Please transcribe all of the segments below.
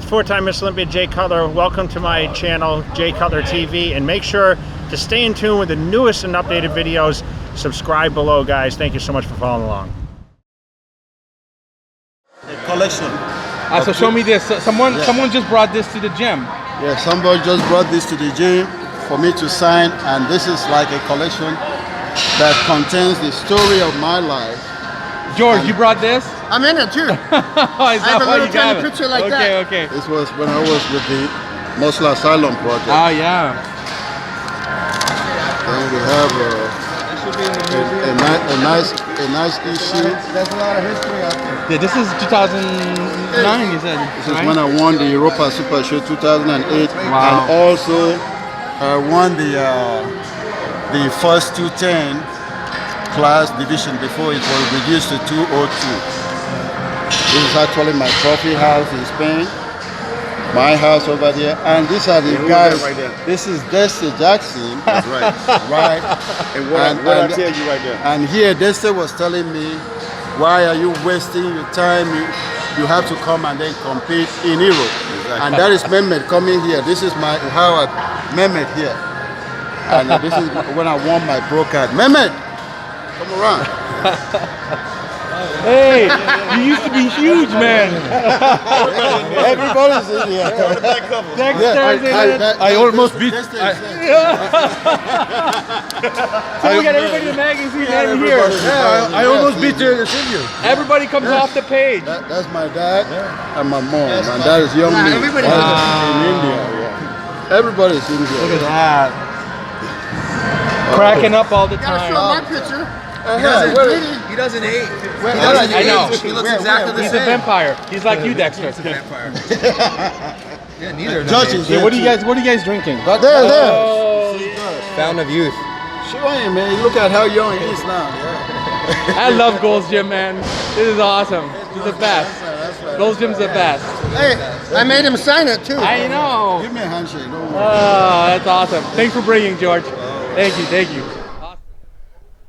four-time Miss Olympia Jay Cutler. Welcome to my channel, Jay Cutler TV, and make sure to stay in tune with the newest and updated videos. Subscribe below, guys. Thank you so much for following along. A collection. So show me this. Someone just brought this to the gym. Yeah, somebody just brought this to the gym for me to sign, and this is like a collection that contains the story of my life. George, you brought this? I'm in it too. I have a little tiny picture like that. Okay. This was when I was with the Muscle Asylum Project. Oh yeah. And we have a nice issue. There's a lot of history out there. Yeah, this is 2009, you said. This is when I won the Europa Super Show 2008, Wow. and also I won the first 210 class division before it was reduced to 202. This is actually my trophy house in Spain, my house over there, and these are the guys. Right there? This is Dexter Jackson. That's right. Right. And what I tell you right there. And here Dexter was telling me, why are you wasting your time? You have to come and then compete in Europe. Exactly. And that is Mehmet coming here. This is how I Mehmet here. And this is when I won my pro card. Mehmet, come around. Hey, you used to be huge, man. Everybody's in here. Dexter's in it. I almost beat. So we got everybody in the magazine and here. Yeah, I almost beat Silvio. Everybody comes off the page. That's my dad and my mom. And that is young me. everybody in India. Yeah. Everybody's in here. Look at that. Cracking up all the Gotta show time. my picture. He doesn't age. I know. He looks exactly the He's same. a vampire. He's like you, Dexter. He's a vampire. Yeah, neither. Judges. Yeah, what are you guys drinking? But there. Oh, Fountain of youth. Show him, man. Look at how young he is now. Yeah. I love Gold's Gym, man. This is awesome. It's the best. Gold's Gym's the best. Hey, I made him sign it too. I know. Give me a handshake. Don't worry. Oh, that's awesome. Thanks for bringing, George. Thank you.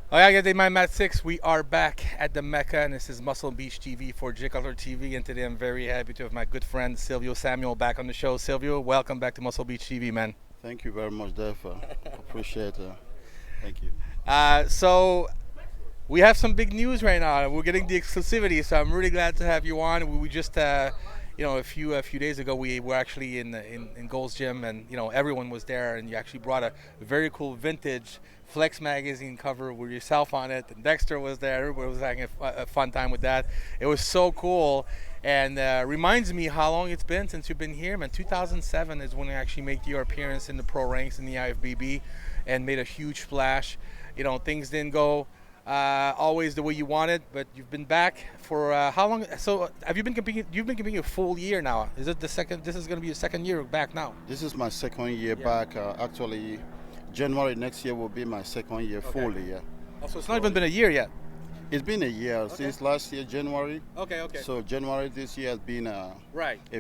Oh yeah, guys, I'm at 6. We are back at the Mecca, and this is Muscle Beach TV for Jay Cutler TV. And today I'm very happy to have my good friend Silvio Samuel back on the show. Silvio, welcome back to Muscle Beach TV, man. Thank you very much, Dave. Appreciate it. Thank you. So we have some big news right now. We're getting the exclusivity, so I'm really glad to have you on. We just, a few days ago, we were actually in Gold's Gym, and everyone was there, and you actually brought a very cool vintage Flex magazine cover with yourself on it, and Dexter was there. Everybody was having a fun time with that. It was so cool, and reminds me how long it's been since you've been here, man. 2007 is when you actually made your appearance in the pro ranks in the IFBB and made a huge splash. Things didn't go always the way you wanted, but you've been back for how long? So have you been competing? You've been competing a full year now. Is it the second? This is going to be your second year back now. This is my second year back. Actually, January next year will be my second year fully. Yeah. So it's not even been a year yet. It's been a year since last year, January. Okay. So January this year has been a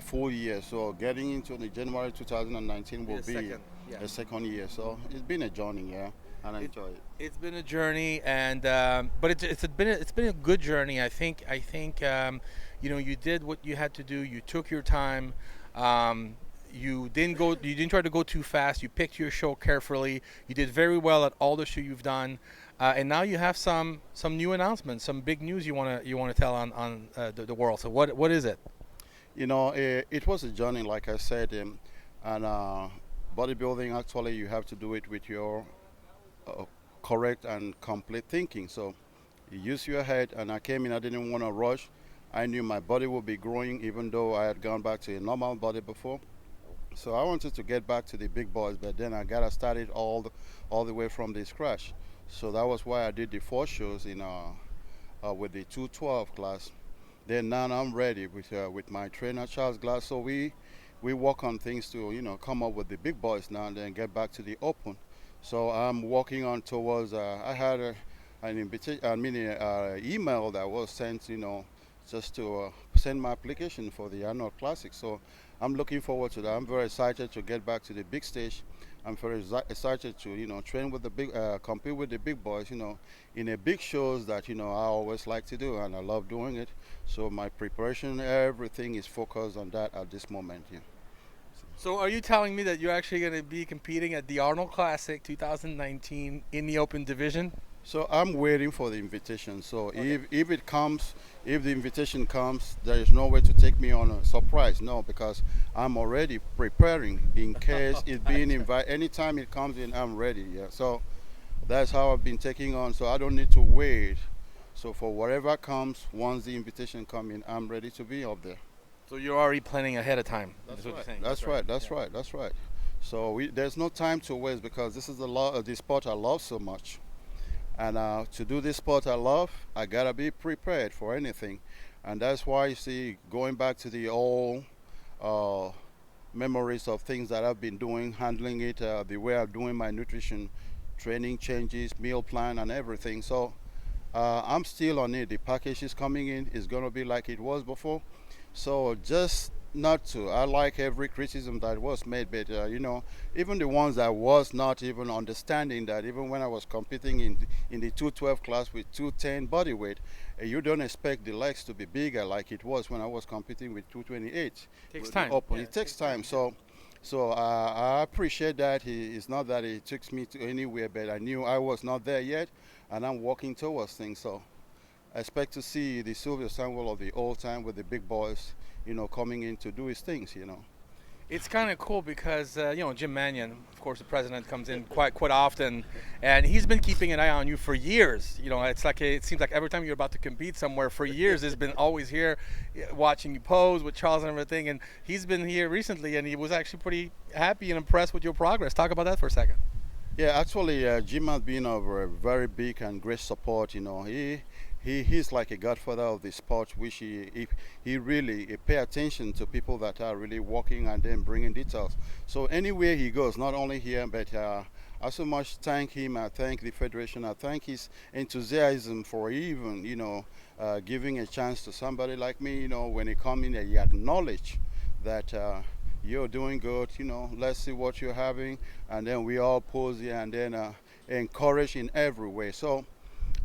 full year. So getting into the January 2019 will be a second year. So it's been a journey, yeah, and I enjoy it. It's been a journey, and but it's been a good journey. I think you did what you had to do. You took your time. You didn't try to go too fast. You picked your show carefully. You did very well at all the show you've done, and now you have some new announcements, some big news you want to tell on the world. So what is it? It was a journey, like I said, and bodybuilding, actually you have to do it with your correct and complete thinking. So you use your head, and I came in, I didn't want to rush. I knew my body would be growing, even though I had gone back to a normal body before. So I wanted to get back to the big boys, but then I got started all the way from the scratch. So that was why I did the 4 shows with the 212 class. Then now I'm ready with my trainer Charles Glass. So we work on things to come up with the big boys now and then get back to the open. So I'm working on towards. I had an invitation, email that was sent, just to send my application for the Arnold Classic. So I'm looking forward to that. I'm very excited to get back to the big stage I'm very excited to, train with the compete with the big boys, in a big shows that, I always like to do and I love doing it. So my preparation, everything is focused on that at this moment. Yeah. So are you telling me that you're actually going to be competing at the Arnold Classic 2019 in the open division? So I'm waiting for the invitation. So if it comes, if the invitation comes, there is no way to take me on a surprise. No, because I'm already preparing in case it's being invited. Anytime it comes in, I'm ready. Yeah. So that's how I've been taking on. So I don't need to wait. So for whatever comes, once the invitation comes in, I'm ready to be up there. So you're already planning ahead of time. That's what right. You're saying. That's right. So there's no time to waste because this is the sport I love so much. And to do this sport I love, I gotta be prepared for anything. And that's why you see, going back to the old memories of things that I've been doing, handling it, the way I'm doing my nutrition, training changes, meal plan and everything. So I'm still on it. The package is coming in. It's gonna be like it was before. So just not to. I like every criticism that was made, but even the ones that was not even understanding that even when I was competing in the 212 class with 210 body weight, you don't expect the legs to be bigger like it was when I was competing with 228. Takes time. It takes time. So I appreciate that. It's not that it took me to anywhere, but I knew I was not there yet, and I'm working towards things. So I expect to see the Silvio Samuel of the old time with the big boys, coming in to do his things, It's kind of cool because Jim Mannion, of course, the president, comes in quite often, and he's been keeping an eye on you for years. It's like it seems like every time you're about to compete somewhere for years, he's been always here, watching you pose with Charles and everything. And he's been here recently, and he was actually pretty happy and impressed with your progress. Talk about that for a second. Yeah, actually, Jim has been a very big and great support. He's like a godfather of the sport, which he really pay attention to people that are really working and then bringing details. So anywhere he goes, not only here, but I so much thank him. I thank the federation. I thank his enthusiasm for even giving a chance to somebody like me. When he come in, he acknowledge that. You're doing good, let's see what you're having, and then we all pose here and then encourage in every way. So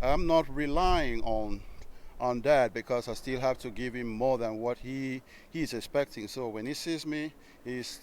I'm not relying on that because I still have to give him more than what he's expecting. So when he sees me, he's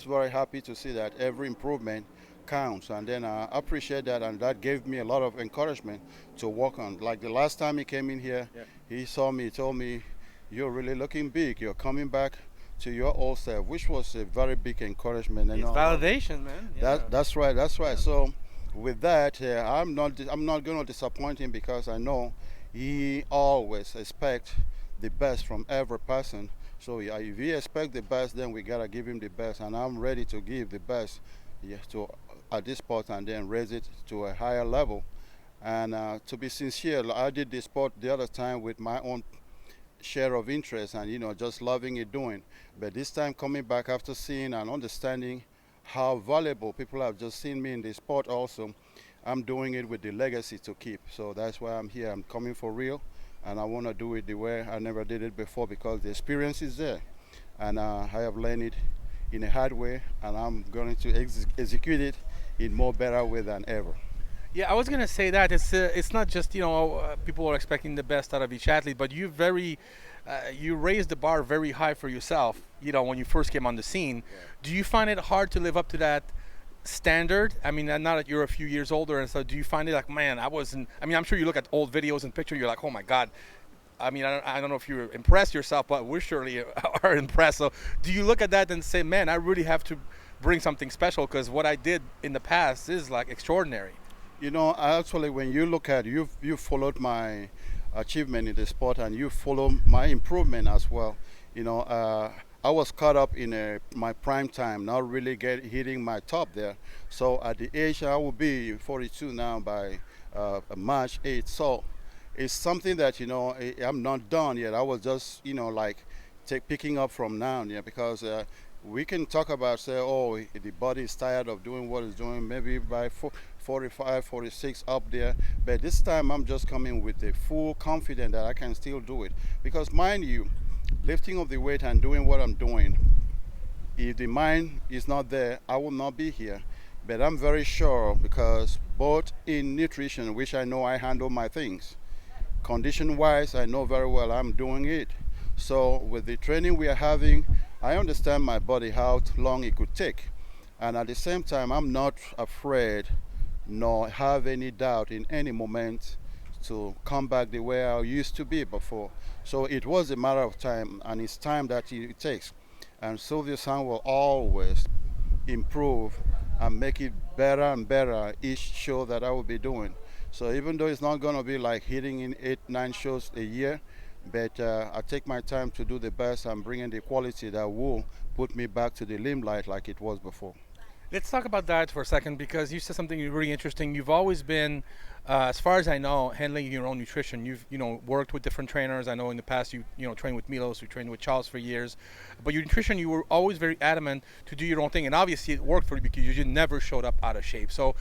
very happy to see that every improvement counts, and then I appreciate that, and that gave me a lot of encouragement to work on. Like the last time he came in here, he saw me, he told me, "You're really looking big. You're coming back to your old self," which was a very big encouragement. It's validation, man. Yeah. That's right. Yeah. So with that, I'm not going to disappoint him because I know he always expects the best from every person. So if he expects the best, then we gotta give him the best, and I'm ready to give the best at this sport and then raise it to a higher level. And to be sincere, I did this sport the other time with my own share of interest and just loving it doing, but this time coming back after seeing and understanding how valuable people have just seen me in the sport also, I'm doing it with the legacy to keep. So that's why I'm here. I'm coming for real, and I want to do it the way I never did it before because the experience is there, and I have learned it in a hard way, and I'm going to execute it in more better way than ever. Yeah, I was gonna say that it's not just people are expecting the best out of each athlete, but you raised the bar very high for yourself. When you first came on the scene, do you find it hard to live up to that standard? I mean, now that you're a few years older, and so do you find it like, man, I'm sure you look at old videos and pictures, you're like, oh my God. I mean, I don't know if you're impressed yourself, but we surely are impressed. So do you look at that and say, man, I really have to bring something special because what I did in the past is like extraordinary? Actually, when you look at you followed my achievement in the sport and you follow my improvement as well. I was caught up in my prime time, not really hitting my top there. So at the age I will be 42 now by March 8th. So it's something that I'm not done yet. I was just picking up from now, because we can talk about the body is tired of doing what it's doing, maybe by 45, 46 up there, but this time I'm just coming with the full confidence that I can still do it, because mind you, lifting of the weight and doing what I'm doing If the mind is not there, I will not be here. But I'm very sure because both in nutrition, which I know I handle my things, condition wise, I know very well I'm doing it. So with the training we are having, I understand my body how long it could take. And at the same time, I'm not afraid nor have any doubt in any moment to come back the way I used to be before. So it was a matter of time, and it's time that it takes. And Silvio Samuel will always improve and make it better and better each show that I will be doing. So even though it's not going to be like hitting in 8-9 shows a year, but I take my time to do the best and bring in the quality that will put me back to the limelight like it was before. Let's talk about that for a second, because you said something really interesting. You've always been, as far as I know, handling your own nutrition. You've worked with different trainers. I know in the past you trained with Milos, you trained with Charles for years. But your nutrition, you were always very adamant to do your own thing, and obviously it worked for you because you just never showed up out of shape. So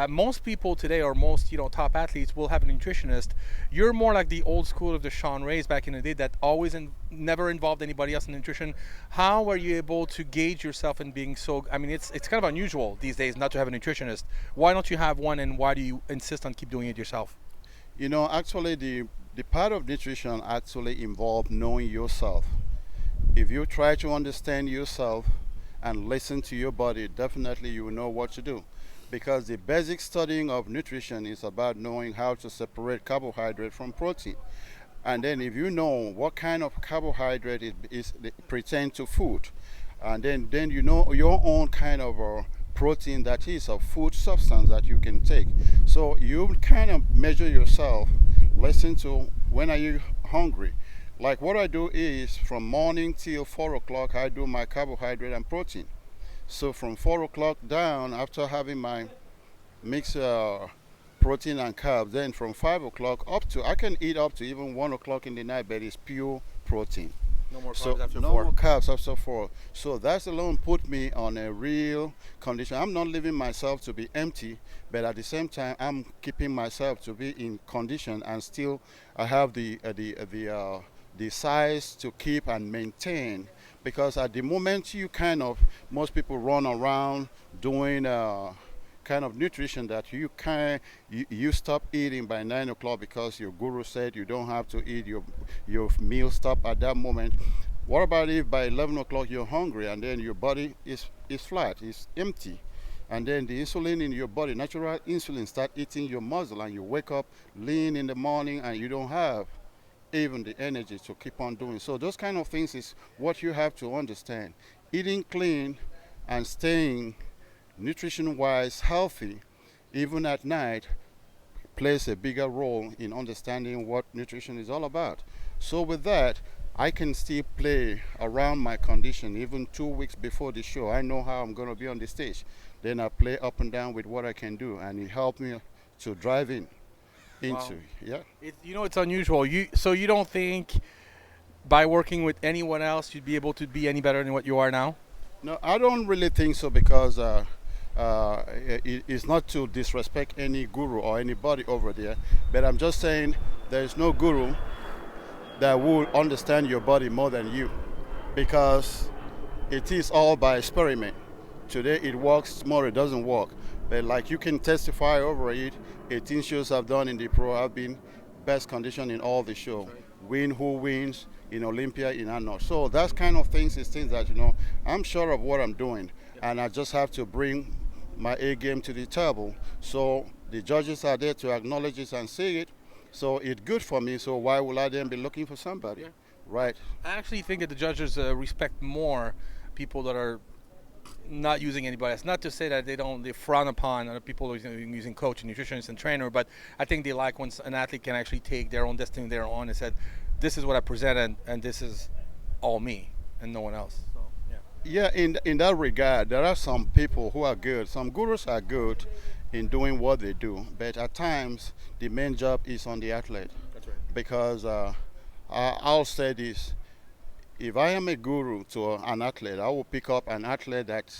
most people today, or most top athletes, will have a nutritionist. You're more like the old school of the Sean Rays back in the day that always never involved anybody else in nutrition. How are you able to gauge yourself in being so? I mean, it's kind of unusual these days not to have a nutritionist. Why don't you have one, and why do you insist on keep doing it yourself? Actually, the part of nutrition actually involves knowing yourself. If you try to understand yourself and listen to your body, definitely you will know what to do. Because the basic studying of nutrition is about knowing how to separate carbohydrate from protein. And then if you know what kind of carbohydrate it pertains to food, and then you know your own kind of protein that is a food substance that you can take. So you kind of measure yourself, listen to when are you hungry. Like what I do is from morning till 4 o'clock, I do my carbohydrate and protein. So from 4 o'clock down, after having my mixed protein and carbs, then from 5 o'clock up to, I can eat up to even 1 o'clock in the night, but it's pure protein. No more carbs So after no 4. more carbs after 4. So that alone put me on a real condition. I'm not leaving myself to be empty, but at the same time, I'm keeping myself to be in condition, and still I have the size to keep and maintain. Because at the moment most people run around doing kind of nutrition that you stop eating by 9 o'clock because your guru said you don't have to eat your meal stop at that moment. What about if by 11 o'clock you're hungry and then your body is flat, it's empty, and then the insulin in your body, natural insulin, start eating your muscle, and you wake up lean in the morning and you don't have even the energy to keep on doing. So those kind of things is what you have to understand. Eating clean and staying nutrition-wise healthy, even at night, plays a bigger role in understanding what nutrition is all about. So with that, I can still play around my condition even 2 weeks before the show. I know how I'm going to be on the stage. Then I play up and down with what I can do, and it helped me to drive into. Wow. Yeah. It's unusual. So you don't think by working with anyone else you'd be able to be any better than what you are now? No, I don't really think so, because it's not to disrespect any guru or anybody over there, but I'm just saying there is no guru that will understand your body more than you, because it is all by experiment. Today it works, tomorrow it doesn't work. But like you can testify over it, 18 shows I've done in the pro, I've been best condition in all the show. Win who wins in Olympia, in Arnold. So that's kind of things that, I'm sure of what I'm doing. And I just have to bring my A game to the table. So the judges are there to acknowledge it and say it. So it's good for me. So why will I then be looking for somebody? Yeah. Right. I actually think that the judges respect more people that are not using anybody else. Not to say that they frown upon other people using coach and nutritionist and trainer, but I think they like when an athlete can actually take their own destiny their own and said, this is what I presented and this is all me and no one else. So, yeah, in that regard, there are some people who are good. Some gurus are good in doing what they do, but at times the main job is on the athlete. that's right. Because I'll say this: if I am a guru to an athlete, I will pick up an athlete that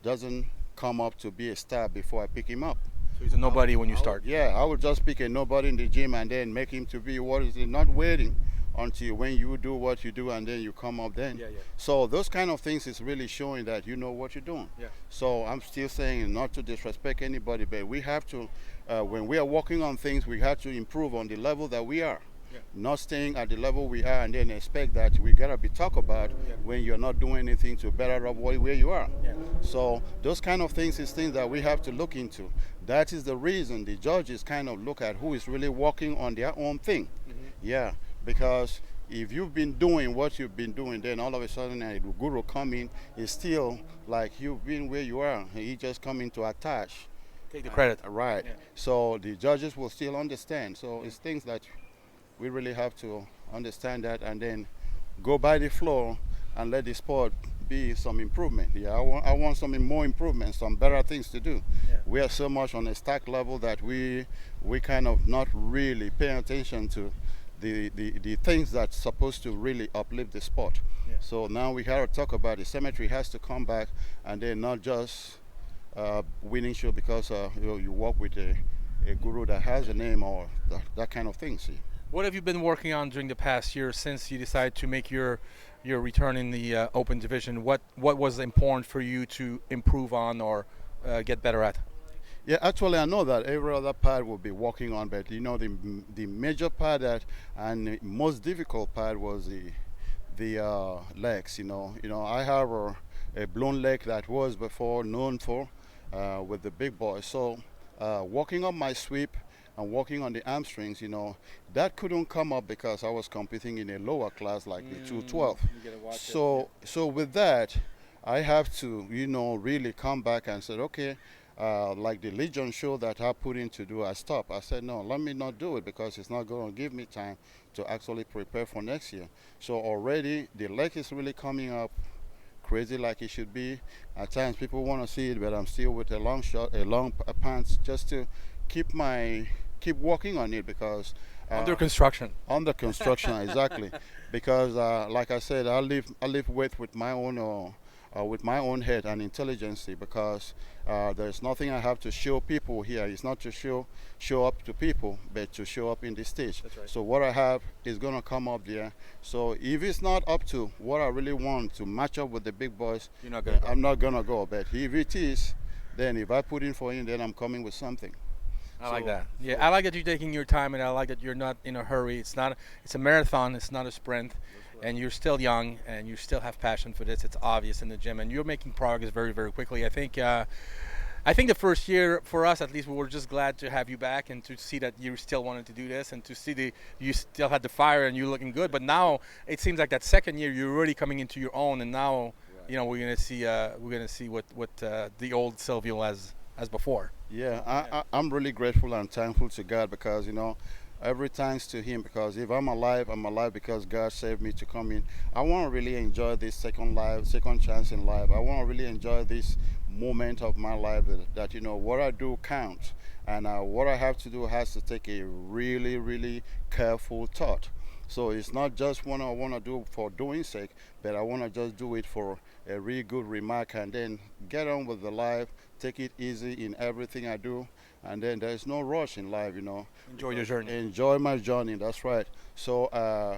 doesn't come up to be a star before I pick him up. So he's a nobody when you start. Yeah, I will just pick a nobody in the gym and then make him to be what is it, not waiting until when you do what you do and then you come up then. Yeah. So those kind of things is really showing that you know what you're doing. Yeah. So I'm still saying not to disrespect anybody, but we have to, when we are working on things, we have to improve on the level that we are. Yeah. Not staying at the level we are and then expect that we gotta be talked about when you're not doing anything to better up where you are. Yeah. So those kind of things is things that we have to look into. That is the reason the judges kind of look at who is really working on their own thing. Yeah, because if you've been doing what you've been doing, then all of a sudden a guru coming is still like you've been where you are. He just coming to attach. Take the credit. Right. Yeah. So the judges will still understand. So it's things that we really have to understand that and then go by the floor and let the sport be some improvement. Yeah, I want some more improvement, some better things to do. Yeah. We are so much on a stack level that we kind of not really paying attention to the things that's supposed to really uplift the sport. Yeah. So now we have to talk about the cemetery has to come back and then not just winning show because you work with a guru that has a name or that kind of thing. See. What have you been working on during the past year since you decided to make your return in the open division? What was important for you to improve on or get better at? Yeah, actually, I know that every other part will be working on, but you know, the major part that and the most difficult part was the legs. You know, I have a blown leg that was before known for with the big boys. So working on my sweep and working on the hamstrings, you know, that couldn't come up because I was competing in a lower class like the 212. So with that, I have to, you know, really come back and said, okay, like the Legion show that I put in to do, I stopped. I said, no, let me not do it because it's not going to give me time to actually prepare for next year. So already the leg is really coming up crazy like it should be. At times people want to see it, but I'm still with a long shot, a long pants just to keep working on it because Under construction. Under construction, exactly. Because like I said, I live with my own head and intelligence because there's nothing I have to show people here. It's not to show up to people, but to show up in the stage. That's right. So what I have is gonna come up there. So if it's not up to what I really want to match up with the big boys, You're not gonna go. I'm not gonna go. But if it is, then if I put in for him, then I'm coming with something. I like that. Yeah, I like that you're taking your time, and I like that you're not in a hurry. It's a marathon. It's not a sprint, and you're still young, and you still have passion for this. It's obvious in the gym, and you're making progress very, very quickly. I think the first year for us, at least, we were just glad to have you back and to see that you still wanted to do this, and to see you still had the fire and you're looking good. But now it seems like that second year you're really coming into your own, and now you know we're gonna see what the old Silvio as before. Yeah, I'm really grateful and thankful to God because, you know, every thanks to him because if I'm alive because God saved me to come in. I want to really enjoy this second chance in life. I want to really enjoy this moment of my life that you know, what I do counts. And what I have to do has to take a really, really careful thought. So it's not just what I want to do for doing sake, but I want to just do it for a really good remark and then get on with the life, take it easy in everything I do, and then there's no rush in life, you know. Enjoy your journey. Enjoy my journey, that's right. So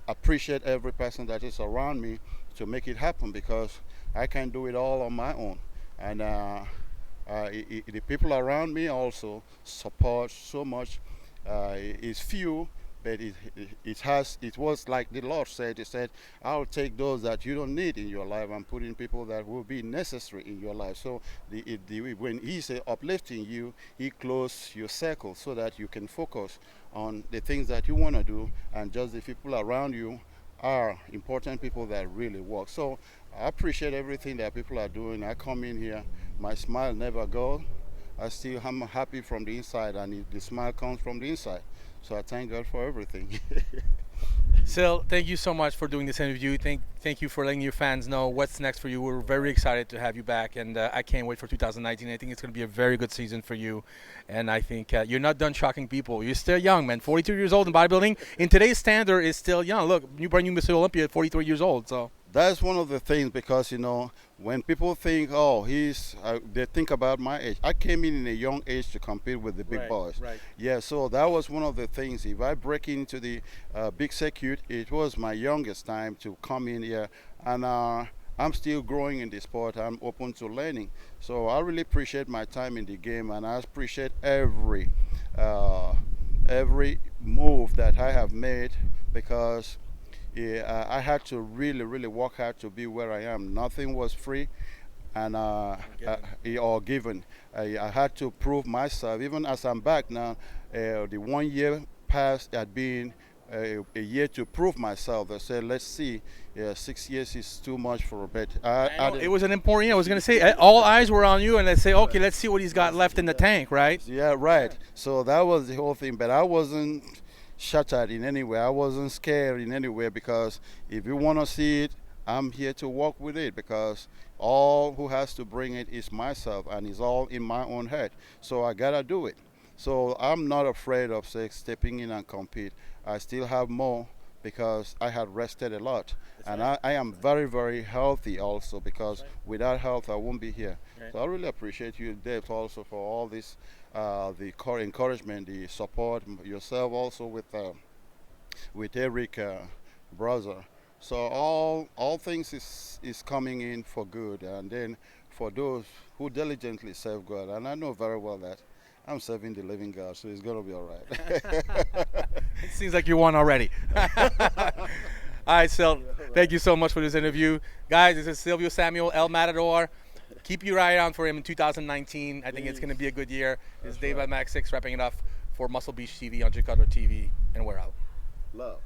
appreciate every person that is around me to make it happen because I can't do it all on my own. And the people around me also support so much. It's few, but it was like the Lord said. He said, I'll take those that you don't need in your life and put in people that will be necessary in your life. So when he said uplifting you, he closed your circle so that you can focus on the things that you want to do, and just the people around you are important people that really work. So I appreciate everything that people are doing. I come in here, my smile never goes. I'm happy from the inside, and the smile comes from the inside. So I thank God for everything. Sil, thank you so much for doing this interview. Thank you for letting your fans know what's next for you. We're very excited to have you back, and I can't wait for 2019. I think it's going to be a very good season for you, and I think you're not done shocking people. You're still young, man. 42 years old in bodybuilding. In today's standard, is still young. Look, you brand new Mr. Olympia at 43 years old. So that's one of the things, because when people think, oh, they think about my age. I came in a young age to compete with the big boys. Right. Yeah, so that was one of the things. If I break into the big circuit, it was my youngest time to come in here, and I'm still growing in the sport. I'm open to learning. So I really appreciate my time in the game, and I appreciate every move that I have made, because I had to really, really work hard to be where I am. Nothing was free, and or given. I had to prove myself. Even as I'm back now, the 1 year past had been a year to prove myself. They said, let's see, 6 years is too much for a bet. It was an important year. I was going to say, all eyes were on you, and let's say, okay, let's see what he's got left in the tank, right? Yeah, right. So that was the whole thing. But I wasn't shattered in any way. I wasn't scared in any way, because if you want to see it, I'm here to work with it, because all who has to bring it is myself, and it's all in my own head. So I gotta do it. So I'm not afraid of stepping in and compete. I still have more, because I had rested a lot. And I am very, very healthy also, because without health I won't be here. So I really appreciate you, Dave, also for all this, the encouragement, the support, yourself also with Eric, brother. So all things is coming in for good, and then for those who diligently serve God, and I know very well that I'm serving the living God, so it's gonna be all right. It seems like you won already. All right, Sil, thank you so much for this interview. Guys, this is Silvio Samuel, El Matador. Keep your eye on for him in 2019. I think it's going to be a good year. This is Dave at Max 6 wrapping it up for Muscle Beach TV on Jay Cutler TV, and we're out. Love.